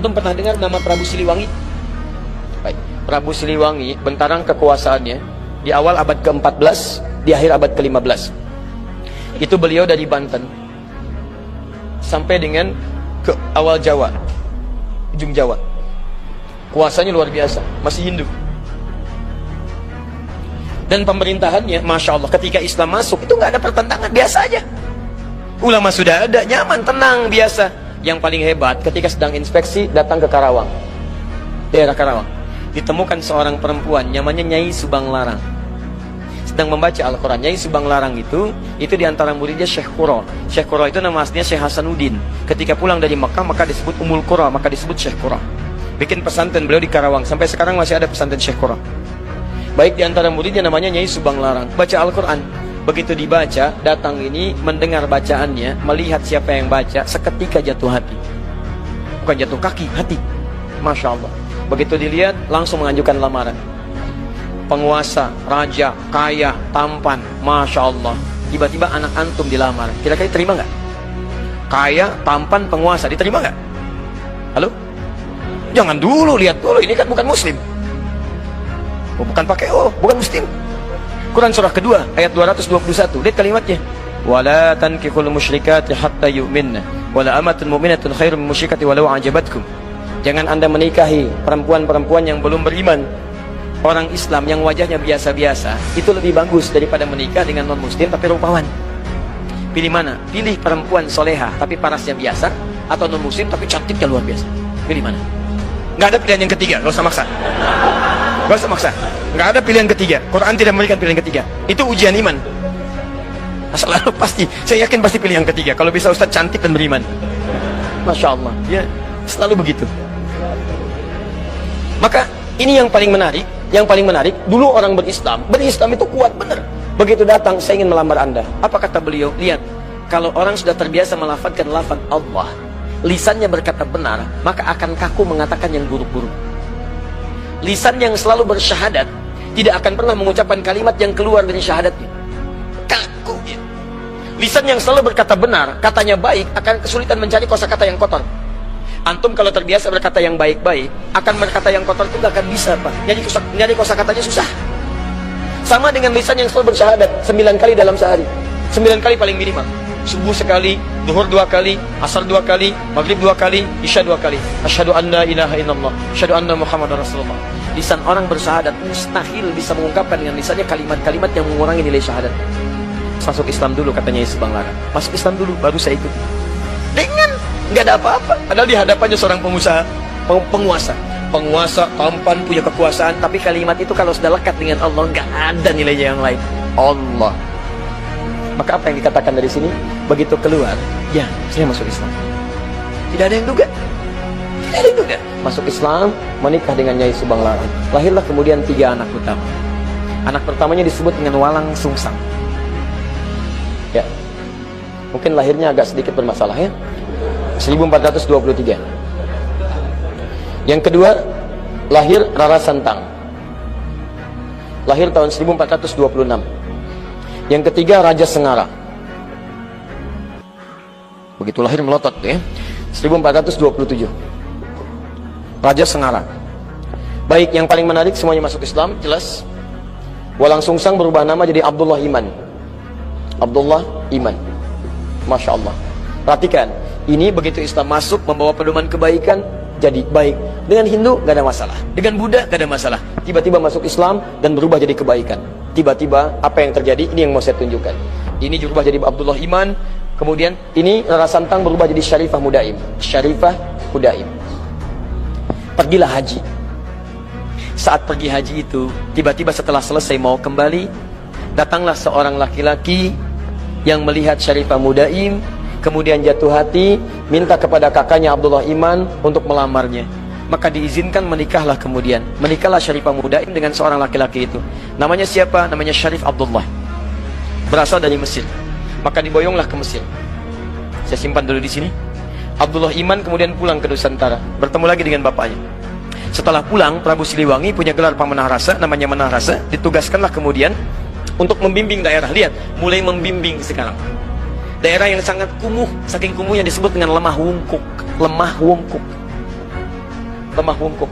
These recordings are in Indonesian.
Antum pernah dengar nama Prabu Siliwangi? Baik, Prabu Siliwangi bentarang kekuasaannya di awal abad ke-14, di akhir abad ke-15. Itu beliau dari Banten sampai dengan ke awal Jawa, ujung Jawa. Kuasanya luar biasa, masih Hindu. Dan pemerintahannya, Masya Allah, ketika Islam masuk, itu nggak ada pertentangan, biasa aja. Ulama sudah ada, nyaman, tenang, biasa. Yang paling hebat, ketika sedang inspeksi, datang ke Karawang, daerah Karawang, ditemukan seorang perempuan, namanya Nyai Subang Larang, sedang membaca Al-Quran. Nyai Subang Larang itu diantara muridnya Syekh Qura. Syekh Qura itu nama aslinya Syekh Hasanuddin. Ketika pulang dari Mekah, maka disebut Ummul Qura, maka disebut Syekh Qura. Bikin pesantren beliau di Karawang, sampai sekarang masih ada pesantren Syekh Qura. Baik, diantara muridnya namanya Nyai Subang Larang, baca Al-Quran. Begitu dibaca, datang ini mendengar bacaannya, melihat siapa yang baca, seketika jatuh hati. Bukan jatuh kaki, hati. Masya Allah. Begitu dilihat, langsung mengajukan lamaran. Penguasa, raja, kaya, tampan, Masya Allah. Tiba-tiba anak antum dilamar, kira-kira terima nggak? Kaya, tampan, penguasa, diterima nggak? Halo? Jangan dulu, lihat dulu, ini kan bukan muslim. Oh, bukan pakai bukan muslim. Quran surah kedua ayat 221. Lihat kalimatnya. Wala tankihul musyrikati hatta yu'minna wala amatun mu'minatun khairum min musyrikati walau ajabatkum. Jangan Anda menikahi perempuan-perempuan yang belum beriman. Orang Islam yang wajahnya biasa-biasa itu lebih bagus daripada menikah dengan non muslim tapi rupawan. Pilih mana? Pilih perempuan soleha tapi parasnya biasa, atau non muslim tapi cantiknya luar biasa. Pilih mana? Nggak ada pilihan yang ketiga, nggak usah maksa. Nggak usah maksa, nggak ada pilihan ketiga. Quran tidak memberikan pilihan ketiga. Itu ujian iman. Selalu pasti, saya yakin pasti pilih yang ketiga. Kalau bisa Ustaz cantik dan beriman, Masya Allah, ya selalu begitu. Maka ini yang paling menarik. Yang paling menarik, dulu orang berislam itu kuat benar. Begitu datang, saya ingin melamar Anda. Apa kata beliau? Lihat, kalau orang sudah terbiasa melafadzkan lafaz Allah, lisannya berkata benar, maka akan kaku mengatakan yang buruk-buruk. Lisan yang selalu bersyahadat tidak akan pernah mengucapkan kalimat yang keluar dari syahadatnya. Kaku dia. Lisan yang selalu berkata benar, katanya baik, akan kesulitan mencari kosakata yang kotor. Antum kalau terbiasa berkata yang baik-baik, akan berkata yang kotor itu gak akan bisa, Pak. Nyari kosakatanya susah. Sama dengan lisan yang selalu bersyahadat 9 kali dalam sehari. 9 kali paling minimal. Subuh sekali, duhur 2 kali, asar 2 kali, maghrib 2 kali, isya 2 kali. Asyhadu an la ilaha illallah, asyhadu anna Muhammadar Rasulullah. Lisan orang bersyahadat mustahil bisa mengungkapkan dengan lisannya kalimat-kalimat yang mengurangi nilai syahadat. Masuk Islam dulu, katanya Subang Larang. Masuk Islam dulu, baru saya ikut. Dengan nggak ada apa-apa. Padahal di hadapannya seorang pengusaha, penguasa tampan, punya kekuasaan, tapi kalimat itu kalau sudah lekat dengan Allah, nggak ada nilainya yang lain. Allah. Maka apa yang dikatakan dari sini? Begitu keluar, ya saya masuk Islam. Tidak ada yang duga. Tidak ada yang duga. Masuk Islam, menikah dengan Nyai Subang Larang. Lahirlah kemudian 3 anak utama. Anak pertamanya disebut dengan Walang Sungsang. Ya, mungkin lahirnya agak sedikit bermasalah ya. 1423. Yang kedua, lahir Rara Santang. Lahir tahun 1426. Yang ketiga, Raja Sengara. Begitu lahir melotot ya. 1427. Raja Sengara. Baik, yang paling menarik semuanya masuk Islam, jelas. Walang Sungsang berubah nama jadi Abdullah Iman. Abdullah Iman. Masya Allah. Perhatikan, ini begitu Islam masuk membawa pedoman kebaikan, jadi baik. Dengan Hindu gak ada masalah, dengan Buddha gak ada masalah. Tiba-tiba masuk Islam dan berubah jadi kebaikan. Tiba-tiba apa yang terjadi? Ini yang mau saya tunjukkan. Ini berubah jadi Abdullah Iman. Kemudian ini Rara Santang berubah jadi Syarifah Mudaim. Syarifah Mudaim. Pergilah haji. Saat pergi haji itu, tiba-tiba setelah selesai mau kembali, datanglah seorang laki-laki yang melihat Syarifah Mudaim, kemudian jatuh hati, minta kepada kakaknya Abdullah Iman untuk melamarnya. Maka diizinkan, menikahlah kemudian. Menikahlah Syarifah Mudaim dengan seorang laki-laki itu. Namanya siapa? Namanya Syarif Abdullah. Berasal dari Mesir. Maka diboyonglah ke Mesir. Saya simpan dulu di sini. Abdullah Iman kemudian pulang ke Nusantara, bertemu lagi dengan bapaknya. Setelah pulang, Prabu Siliwangi punya gelar Pamanah Rasa, namanya Manah Rasa. Ditugaskanlah kemudian untuk membimbing daerah. Lihat, mulai membimbing sekarang. Daerah yang sangat kumuh, saking kumuhnya disebut dengan lemah wungkuk. Lemah wungkuk. lemah bungkuk.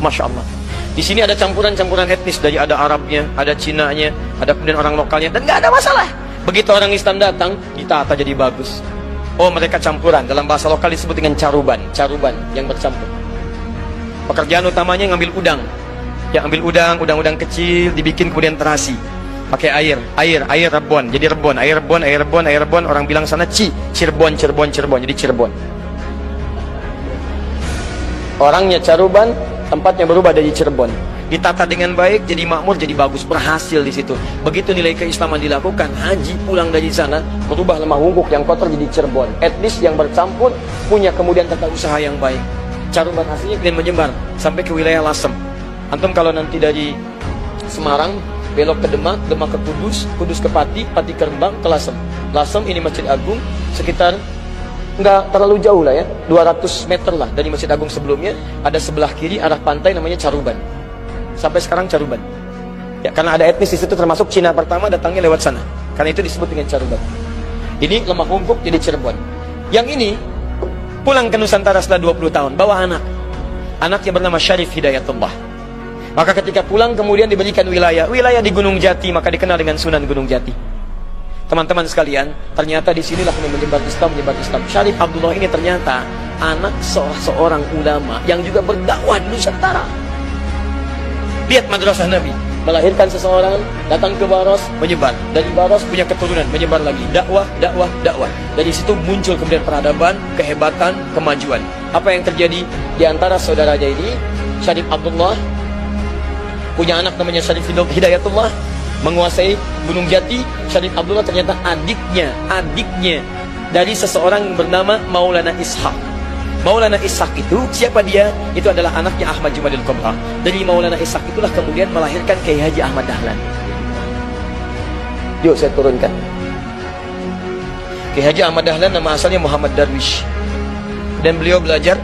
Masya Allah. Di sini ada campuran-campuran etnis, dari ada Arabnya, ada Cinanya, ada kemudian orang lokalnya, dan nggak ada masalah. Begitu orang Islam datang, ditata jadi bagus. Oh, mereka campuran, dalam bahasa lokal disebut dengan caruban yang bercampur. Pekerjaan utamanya ngambil udang. Ya, ambil udang kecil, dibikin kemudian terasi. Pakai air rebon, jadi rebon, air rebon, orang bilang sana Cirebon, jadi Cirebon. Orangnya caruban, tempatnya berubah dari Cirebon. Ditata dengan baik, jadi makmur, jadi bagus, berhasil di situ. Begitu nilai keislaman dilakukan, haji pulang dari sana, berubah lemah bungkuk yang kotor jadi Cirebon. Etnis yang bercampur, punya kemudian tata usaha yang baik. Caruban aslinya kemudian menyebar sampai ke wilayah Lasem. Antum kalau nanti dari Semarang belok ke Demak, Demak ke Kudus, Kudus ke Pati, Pati ke Rembang, ke Lasem. Lasem ini Masjid Agung, sekitar nggak terlalu jauh lah ya, 200 meter lah dari Masjid Agung sebelumnya. Ada sebelah kiri arah pantai namanya Caruban. Sampai sekarang Caruban. Ya, karena ada etnis di situ, termasuk Cina pertama datangnya lewat sana. Karena itu disebut dengan Caruban. Ini lemah bungkuk jadi Cirebon. Yang ini pulang ke Nusantara setelah 20 tahun, bawa anak. Anaknya bernama Syarif Hidayatullah. Maka ketika pulang kemudian diberikan wilayah di Gunung Jati, maka dikenal dengan Sunan Gunung Jati. Teman-teman sekalian, ternyata di sinilah menyebar Islam. Syarif Abdullah ini ternyata anak seorang ulama yang juga berdakwah di Nusantara. Lihat madrasah Nabi, melahirkan seseorang, datang ke Baros, menyebar. Dari Baros punya keturunan, menyebar lagi. Dakwah. Dari situ muncul kemudian peradaban, kehebatan, kemajuan. Apa yang terjadi di antara saudaranya ini? Syarif Abdullah punya anak namanya Syarif Hidayatullah, menguasai Gunung Jati. Syarif Abdullah ternyata adiknya dari seseorang yang bernama Maulana Ishaq. Maulana Ishaq itu, siapa dia? Itu adalah anaknya Ahmad Jumadil Kubra. Dari Maulana Ishaq itulah kemudian melahirkan Kiai Haji Ahmad Dahlan. Yuk saya turunkan. Kiai Haji Ahmad Dahlan nama asalnya Muhammad Darwish. Dan beliau belajar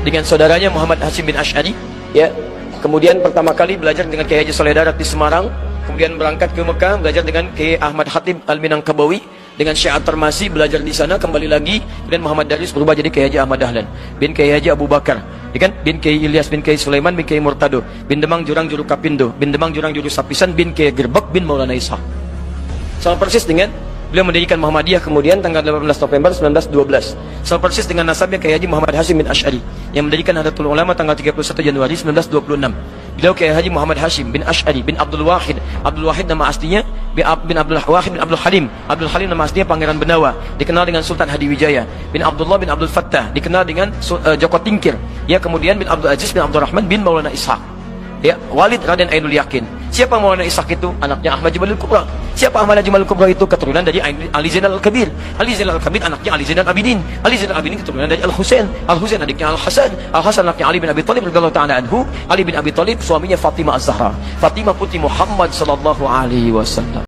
dengan saudaranya Muhammad Hashim bin Ash'ari. Ya, kemudian pertama kali belajar dengan Kiai Haji Soleh Darat di Semarang, kemudian berangkat ke Mekah, belajar dengan Kiai Ahmad Khatib Al-Minangkabawi, dengan Syekh At-Tarmasi belajar di sana, kembali lagi, kemudian Muhammad Darwis berubah jadi Kiai Haji Ahmad Dahlan, bin Kiai Haji Abu Bakar, bin Kiai Ilyas, bin Kiai Sulaiman, bin Kiai Murtado, bin Demang Jurang Juru Kapindo, bin Demang Jurang Juru Sapisan, bin Kiai Gerbek, bin Maulana Ishaq. Sama persis dengan beliau mendirikan Muhammadiyah kemudian tanggal 18 November 1912. Sama persis dengan nasabnya Kiai Haji Muhammad Hashim bin Ash'ari yang mendirikan Nahdlatul Ulama tanggal 31 Januari 1926. Beliau Kiai Haji Muhammad Hashim bin Ash'ari bin Abdul Wahid. Abdul Wahid nama aslinya bin Abdul Wahid bin Abdul Halim. Abdul Halim nama aslinya Pangeran Benawa, dikenal dengan Sultan Hadiwijaya. Bin Abdullah bin Abdul Fattah, dikenal dengan Joko Tingkir. Ya, kemudian bin Abdul Aziz bin Abdul Rahman bin Maulana Ishaq. Ya, Walid Raden Ainul Yakin. Siapa Maulana Ishaq itu? Anaknya Ahmad Jumadil Kubra. Siapa Ahmad Jumadil Kubra itu? Keturunan dari Ali Zainal Al-Kabir. Ali Zainal Al-Kabir anaknya Ali Zainal Abidin. Ali Zainal Abidin keturunan dari Al-Husain. Al-Husain adiknya Al-Hasan. Al-Hasan anaknya Ali bin Abi Thalib radhiyallahu ta'ala anhu. Ali bin Abi Thalib suaminya Fatimah Az-Zahra. Fatimah putri Muhammad sallallahu alaihi wasallam.